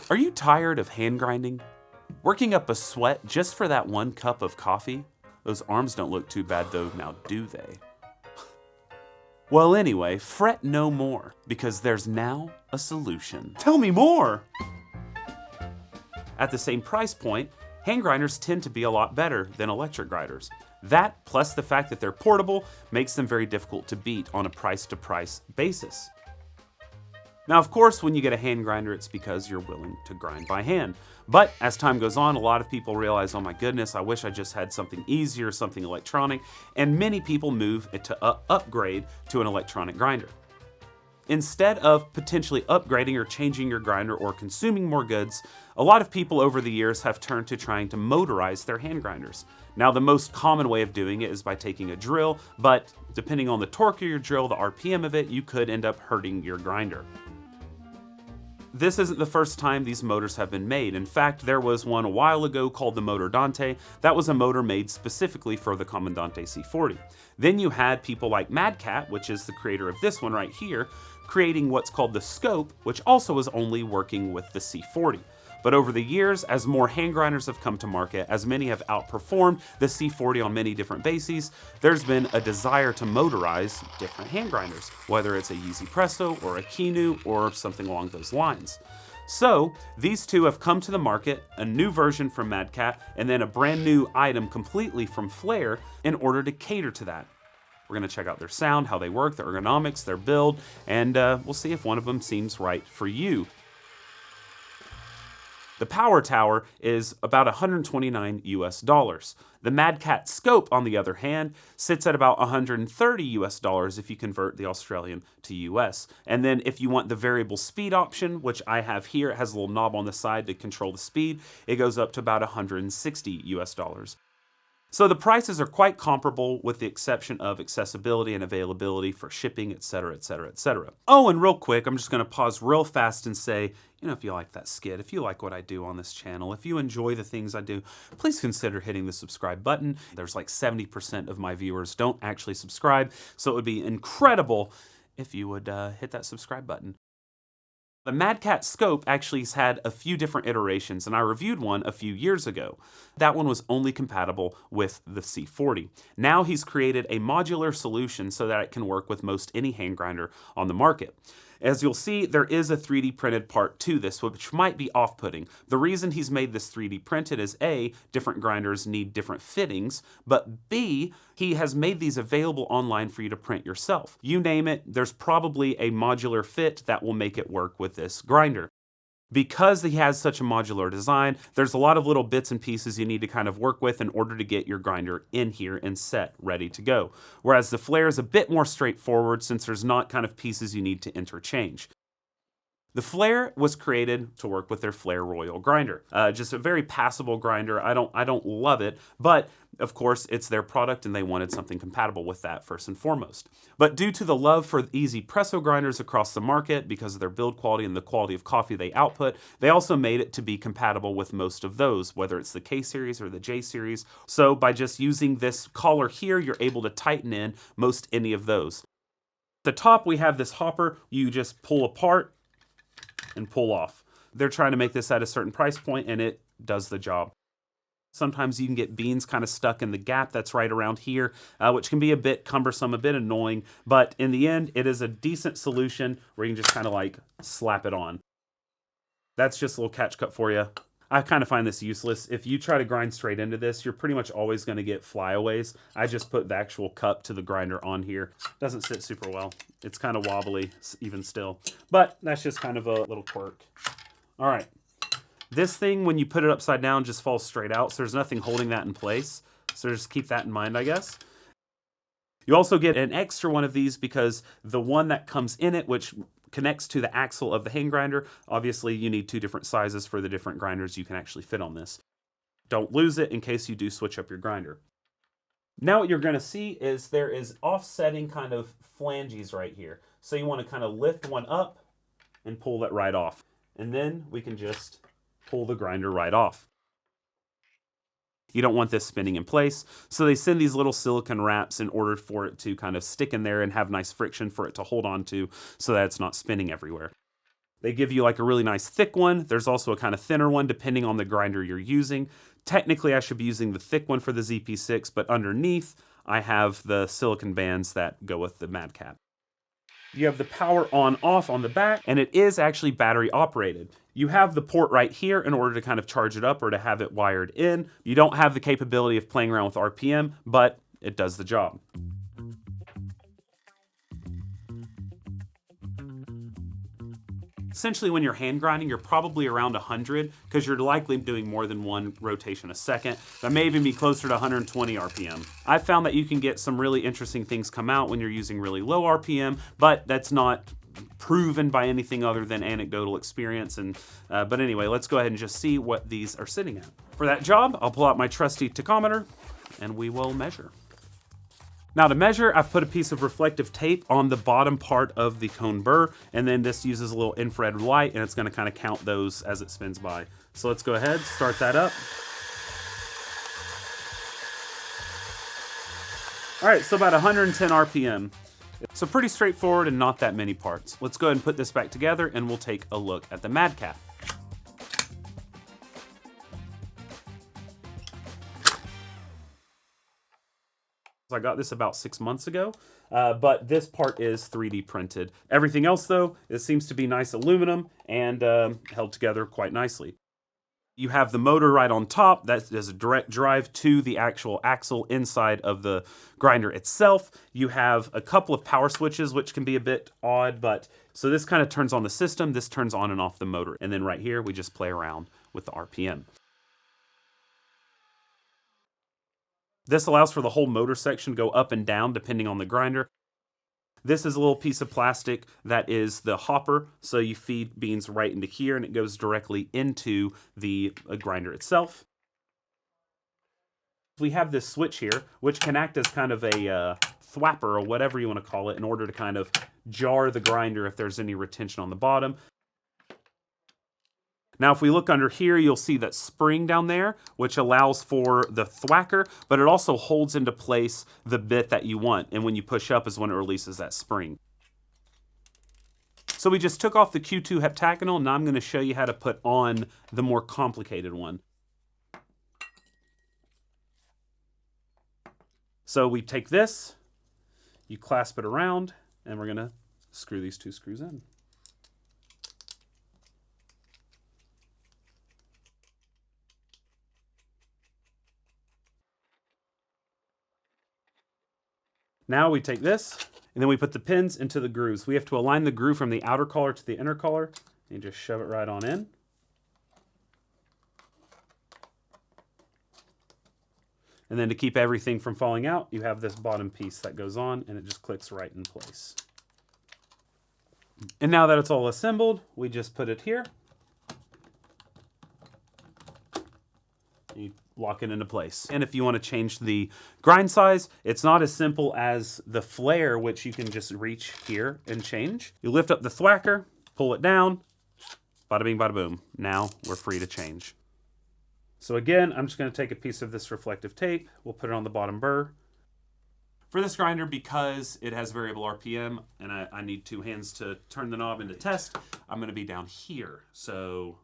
Are you tired of hand grinding? Working up a sweat just for that 1 cup of coffee? Those arms don't look too bad though, now do they? Well anyway, fret no more, because there's now a solution. Tell me more! At the same price point, hand grinders tend to be a lot better than electric grinders. That, plus the fact that they're portable, makes them very difficult to beat on a price-to-price basis. Now, of course, when you get a hand grinder, it's because you're willing to grind by hand. But as time goes on, a lot of people realize, oh my goodness, I wish I just had something easier, something electronic, and many people move to upgrade to an electronic grinder. Instead of potentially upgrading or changing your grinder or consuming more goods, a lot of people over the years have turned to trying to motorize their hand grinders. Now, the most common way of doing it is by taking a drill, but depending on the torque of your drill, the RPM of it, you could end up hurting your grinder. This isn't the first time these motors have been made. In fact, there was one a while ago called the Motor Dante. That was a motor made specifically for the Comandante C40. Then you had people like Madkat, which is the creator of this one right here, creating what's called the Skope, which also was only working with the C40. But over the years, as more hand grinders have come to market, as many have outperformed the C40 on many different bases, there's been a desire to motorize different hand grinders, whether it's a Espresso or a Kinu or something along those lines. So these two have come to the market, a new version from Madkat, and then a brand new item completely from Flair in order to cater to that. We're gonna check out their sound, how they work, their ergonomics, their build, and we'll see if one of them seems right for you. The Power Tower is about $129 US. The Madkat Skope, on the other hand, sits at about $130 US if you convert the Australian to US. And then if you want the variable speed option, which I have here, it has a little knob on the side to control the speed, it goes up to about $160 US. So the prices are quite comparable with the exception of accessibility and availability for shipping, etc., etc., etc. Oh, and real quick, I'm just gonna pause real fast and say, if you like that skit, if you like what I do on this channel, if you enjoy the things I do, please consider hitting the subscribe button. There's like 70% of my viewers don't actually subscribe, so it would be incredible if you would hit that subscribe button. The Madkat Skope actually has had a few different iterations, and I reviewed one a few years ago. That one was only compatible with the C40. Now he's created a modular solution so that it can work with most any hand grinder on the market. As you'll see, there is a 3D printed part to this, which might be off-putting. The reason he's made this 3D printed is A, different grinders need different fittings, but B, he has made these available online for you to print yourself. You name it, there's probably a modular fit that will make it work with this grinder. Because he has such a modular design, there's a lot of little bits and pieces you need to kind of work with in order to get your grinder in here and set, ready to go. Whereas the Flair is a bit more straightforward since there's not kind of pieces you need to interchange. The Flair was created to work with their Flair Royal grinder. Just a very passable grinder. I don't love it, but of course it's their product and they wanted something compatible with that first and foremost. But due to the love for easy Espresso grinders across the market, because of their build quality and the quality of coffee they output, they also made it to be compatible with most of those, whether it's the K series or the J series. So by just using this collar here, you're able to tighten in most any of those. At the top we have this hopper you just pull apart and pull off. They're trying to make this at a certain price point and it does the job. Sometimes you can get beans kind of stuck in the gap that's right around here, which can be a bit cumbersome, a bit annoying, but in the end, it is a decent solution where you can just kind of like slap it on. That's just a little catch cut for you. I kind of find this useless. If you try to grind straight into this, you're pretty much always going to get flyaways. I just put the actual cup to the grinder on here. Doesn't sit super well. It's kind of wobbly even still, but that's just kind of a little quirk. All right. This thing, when you put it upside down, just falls straight out, so there's nothing holding that in place. So just keep that in mind, I guess. You also get an extra one of these because the one that comes in it, which connects to the axle of the hand grinder, obviously you need 2 different sizes for the different grinders you can actually fit on this. Don't lose it in case you do switch up your grinder. Now what you're going to see is there is offsetting kind of flanges right here. So you want to kind of lift one up and pull that right off. And then we can just pull the grinder right off. You don't want this spinning in place, so they send these little silicone wraps in order for it to kind of stick in there and have nice friction for it to hold on to so that it's not spinning everywhere. They give you like a really nice thick one. There's also a kind of thinner one depending on the grinder you're using. Technically, I should be using the thick one for the ZP6, but underneath, I have the silicone bands that go with the Madkat. You have the power on-off on the back, and it is actually battery operated. You have the port right here in order to kind of charge it up or to have it wired in. You don't have the capability of playing around with RPM, but it does the job. Essentially, when you're hand grinding, you're probably around 100 because you're likely doing more than one rotation a second. That may even be closer to 120 RPM. I've found that you can get some really interesting things come out when you're using really low RPM, but that's not proven by anything other than anecdotal experience. But anyway, let's go ahead and just see what these are sitting at. For that job, I'll pull out my trusty tachometer and we will measure. Now to measure, I've put a piece of reflective tape on the bottom part of the cone burr, and then this uses a little infrared light, and it's gonna kind of count those as it spins by. So let's go ahead, start that up. All right, so about 110 RPM. So pretty straightforward and not that many parts. Let's go ahead and put this back together and we'll take a look at the Madkat. I got this about 6 months ago, but this part is 3D printed. Everything else though, it seems to be nice aluminum and held together quite nicely. You have the motor right on top. That is a direct drive to the actual axle inside of the grinder itself. You have a couple of power switches, which can be a bit odd, but so this kind of turns on the system. This turns on and off the motor. And then right here, we just play around with the RPM. This allows for the whole motor section to go up and down depending on the grinder. This is a little piece of plastic that is the hopper, so you feed beans right into here and it goes directly into the grinder itself. We have this switch here, which can act as kind of a thwapper or whatever you want to call it in order to kind of jar the grinder if there's any retention on the bottom. Now, if we look under here, you'll see that spring down there, which allows for the thwacker, but it also holds into place the bit that you want. And when you push up is when it releases that spring. So we just took off the Q2 heptagonal, and now I'm going to show you how to put on the more complicated one. So we take this, you clasp it around, and we're going to screw these two screws in. Now we take this, and then we put the pins into the grooves. We have to align the groove from the outer collar to the inner collar, and just shove it right on in. And then to keep everything from falling out, you have this bottom piece that goes on, and it just clicks right in place. And now that it's all assembled, we just put it here. You lock it into place. And if you want to change the grind size, it's not as simple as the Flair, which you can just reach here and change. You lift up the thwacker, pull it down, bada bing, bada boom. Now we're free to change. So again, I'm just going to take a piece of this reflective tape. We'll put it on the bottom burr. For this grinder, because it has variable RPM and I need two hands to turn the knob into test, I'm going to be down here. So,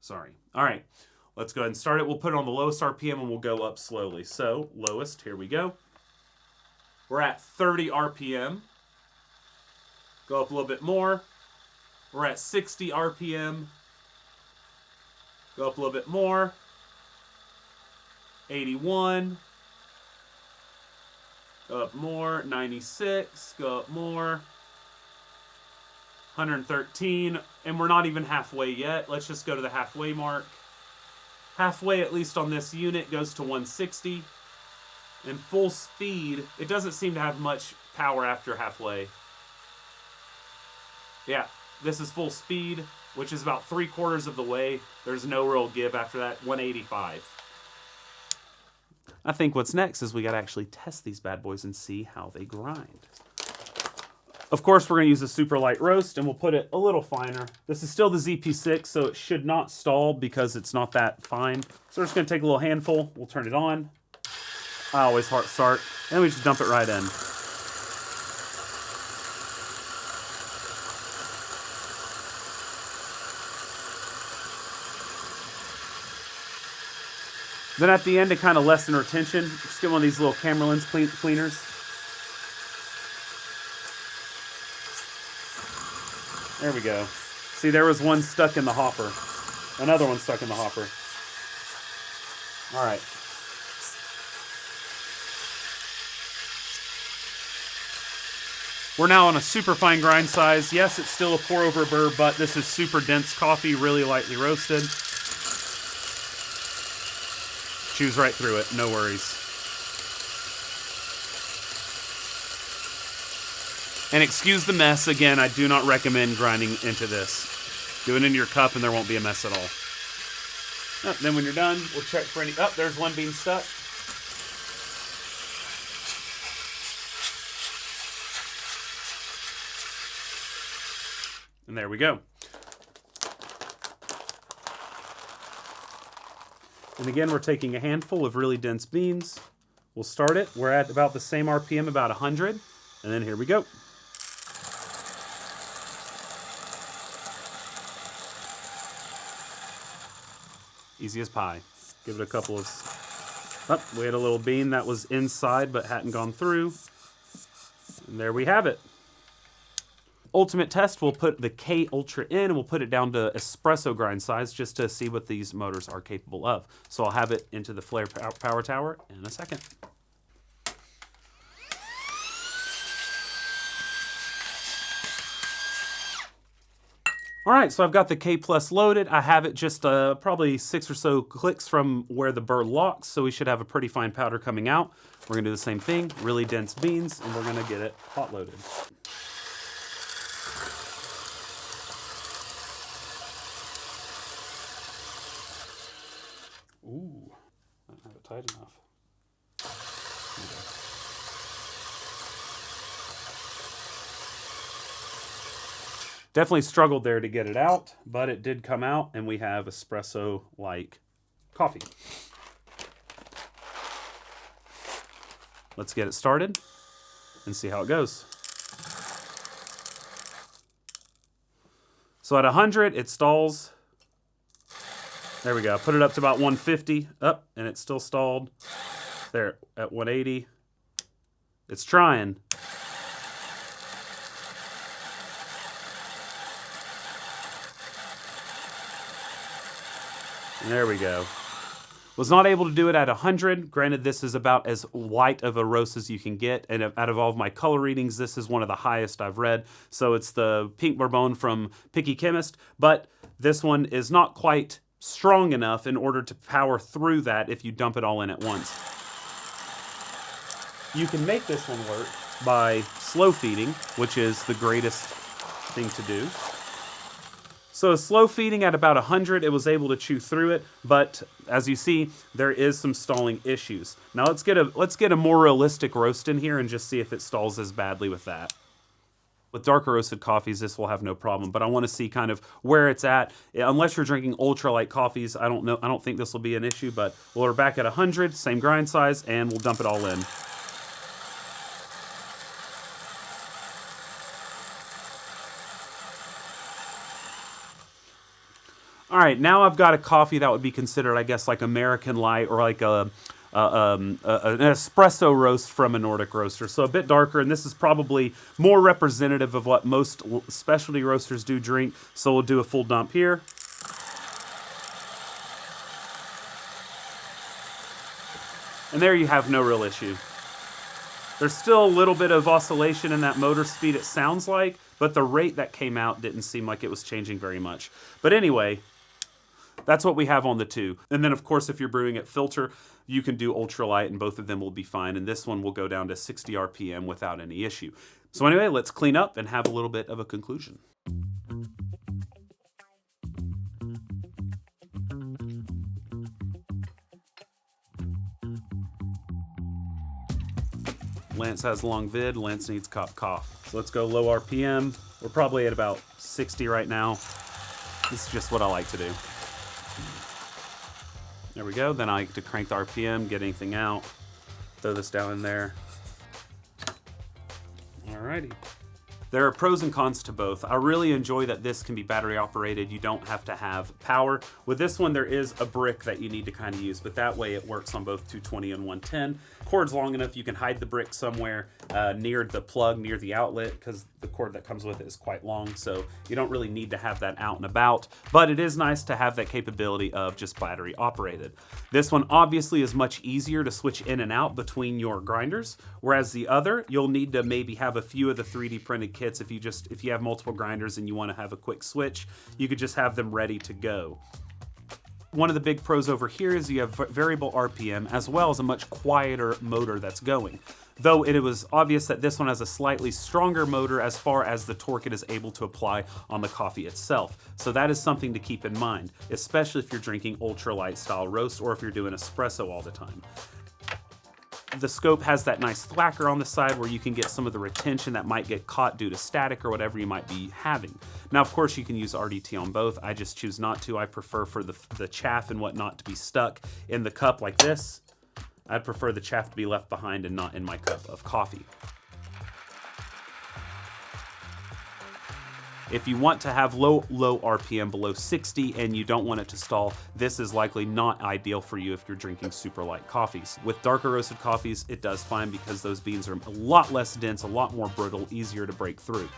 sorry. All right. Let's go ahead and start it. We'll put it on the lowest RPM and we'll go up slowly. So, lowest, here we go. We're at 30 RPM. Go up a little bit more. We're at 60 RPM. Go up a little bit more. 81. Go up more. 96. Go up more. 113. And we're not even halfway yet. Let's just go to the halfway mark. Halfway, at least on this unit, goes to 160. And full speed, it doesn't seem to have much power after halfway. Yeah, this is full speed, which is about 3/4 of the way. There's no real give after that, 185. I think what's next is we gotta actually test these bad boys and see how they grind. Of course, we're going to use a super light roast, and we'll put it a little finer. This is still the ZP6, so it should not stall because it's not that fine. So we're just going to take a little handful. We'll turn it on. I always hard start. And we just dump it right in. Then at the end, to kind of lessen her tension, just get one of these little camera lens cleaners. There we go. See, there was one stuck in the hopper. Another one stuck in the hopper. All right. We're now on a super fine grind size. Yes, it's still a pour over burr, but this is super dense coffee, really lightly roasted. Chews right through it, no worries. And excuse the mess, again, I do not recommend grinding into this. Do it in your cup and there won't be a mess at all. Then when you're done, we'll check for any... Oh, there's one bean stuck. And there we go. And again, we're taking a handful of really dense beans. We'll start it. We're at about the same RPM, about 100. And then here we go. Easy as pie. Give it a couple of... Oh, we had a little bean that was inside but hadn't gone through. And there we have it. Ultimate test, we'll put the K Ultra in and we'll put it down to espresso grind size just to see what these motors are capable of. So I'll have it into the Flair power tower in a second. All right, so I've got the K Plus loaded. I have it just probably 6 or so clicks from where the burr locks, so we should have a pretty fine powder coming out. We're gonna do the same thing, really dense beans, and we're gonna get it hot loaded. Ooh, I don't have it tight enough. Definitely struggled there to get it out, but it did come out, and we have espresso-like coffee. Let's get it started and see how it goes. So at 100, it stalls. There we go. Put it up to about 150. Up, and it's still stalled. There, at 180. It's trying. And there we go. Was not able to do it at 100. Granted, this is about as white of a roast as you can get. And out of all of my color readings, this is one of the highest I've read. So it's the Pink Bourbon from Picky Chemist. But this one is not quite strong enough in order to power through that if you dump it all in at once. You can make this one work by slow feeding, which is the greatest thing to do. So slow feeding at about 100, it was able to chew through it, but as you see, there is some stalling issues. Now let's get a more realistic roast in here and just see if it stalls as badly with that. With darker roasted coffees, this will have no problem, but I want to see kind of where it's at. Unless you're drinking ultra light coffees, I don't think this will be an issue, but we're back at 100, same grind size, and we'll dump it all in. All right, now I've got a coffee that would be considered, I guess, like American light or like an espresso roast from a Nordic roaster. So a bit darker, and this is probably more representative of what most specialty roasters do drink. So we'll do a full dump here. And there you have no real issue. There's still a little bit of oscillation in that motor speed, it sounds like, but the rate that came out didn't seem like it was changing very much. But anyway, that's what we have on the two. And then, of course, if you're brewing at filter, you can do ultralight, and both of them will be fine. And this one will go down to 60 RPM without any issue. So anyway, let's clean up and have a little bit of a conclusion. Lance has long vid, Lance needs cough. So let's go low RPM. We're probably at about 60 right now. This is just what I like to do. There we go. Then I like to crank the RPM, get anything out, throw this down in there. Alrighty. There are pros and cons to both. I really enjoy that this can be battery operated. You don't have to have power. With this one, there is a brick that you need to kind of use, but that way it works on both 220 and 110. Cord's long enough you can hide the brick somewhere near the plug, near the outlet, because the cord that comes with it is quite long, so you don't really need to have that out and about, but it is nice to have that capability of just battery operated. This one obviously is much easier to switch in and out between your grinders, whereas the other, you'll need to maybe have a few of the 3D printed kits. If you have multiple grinders and you want to have a quick switch, you could just have them ready to go. One of the big pros over here is you have variable RPM as well as a much quieter motor that's going. Though it was obvious that this one has a slightly stronger motor as far as the torque it is able to apply on the coffee itself. So that is something to keep in mind, especially if you're drinking ultralight style roast or if you're doing espresso all the time. The Skope has that nice thwacker on the side where you can get some of the retention that might get caught due to static or whatever you might be having. Now, of course, you can use RDT on both. I just choose not to. I prefer for the chaff and whatnot to be stuck in the cup like this. I'd prefer the chaff to be left behind and not in my cup of coffee. If you want to have low RPM below 60 and you don't want it to stall, this is likely not ideal for you if you're drinking super light coffees. With darker roasted coffees, it does fine because those beans are a lot less dense, a lot more brittle, easier to break through.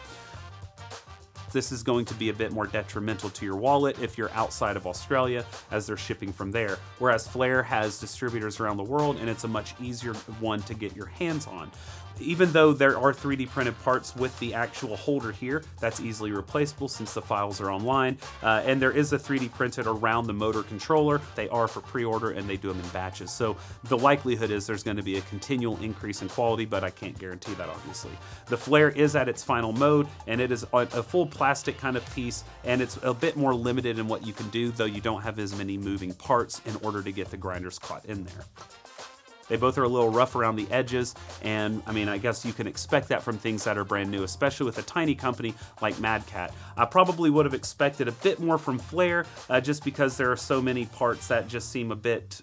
This is going to be a bit more detrimental to your wallet if you're outside of Australia, as they're shipping from there. Whereas Flair has distributors around the world and it's a much easier one to get your hands on. Even though there are 3D printed parts with the actual holder here, that's easily replaceable since the files are online. And there is a 3D printed around the motor controller. They are for pre-order and they do them in batches. So the likelihood is there's going to be a continual increase in quality, but I can't guarantee that obviously. The Flair is at its final mode and it is a full plastic kind of piece and it's a bit more limited in what you can do, though you don't have as many moving parts in order to get the grinders caught in there. They both are a little rough around the edges, and I mean, I guess you can expect that from things that are brand new, especially with a tiny company like Madkat. I probably would have expected a bit more from Flair, just because there are so many parts that just seem a bit,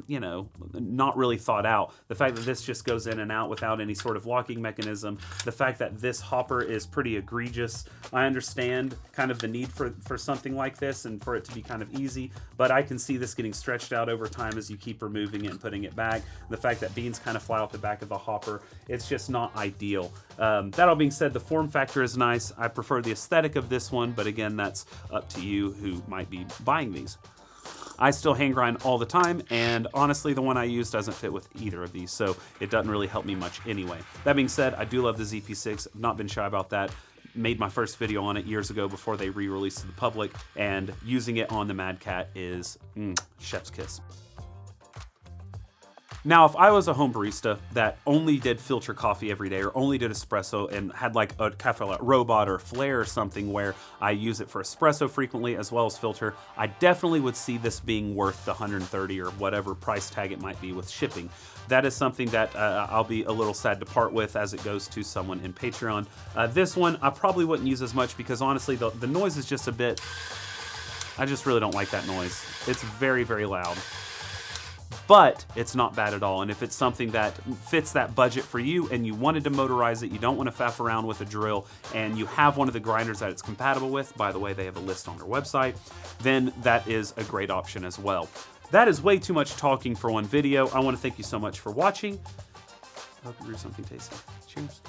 you know, not really thought out. The fact that this just goes in and out without any sort of locking mechanism, the fact that this hopper is pretty egregious. I understand kind of the need for something like this and for it to be kind of easy, but I can see this getting stretched out over time as you keep removing it and putting it back. The fact that beans kind of fly off the back of the hopper, it's just not ideal. That all being said, the form factor is nice. I prefer the aesthetic of this one, but again, that's up to you who might be buying these. I still hand grind all the time, and honestly, the one I use doesn't fit with either of these, so it doesn't really help me much anyway. That being said, I do love the ZP6. I've not been shy about that. Made my first video on it years ago before they re-released to the public, and using it on the Madkat is chef's kiss. Now, if I was a home barista that only did filter coffee every day or only did espresso and had like a Cafe Latte Robot or Flair or something where I use it for espresso frequently as well as filter, I definitely would see this being worth the $130 or whatever price tag it might be with shipping. That is something that I'll be a little sad to part with as it goes to someone in Patreon. This one I probably wouldn't use as much because honestly the noise is just a bit, I just really don't like that noise. It's very, very loud. But it's not bad at all, and if it's something that fits that budget for you and you wanted to motorize it, you don't want to faff around with a drill, and you have one of the grinders that it's compatible with, by the way, they have a list on their website, then that is a great option as well. That is way too much talking for one video. I want to thank you so much for watching. I hope you brew something tasty. Cheers.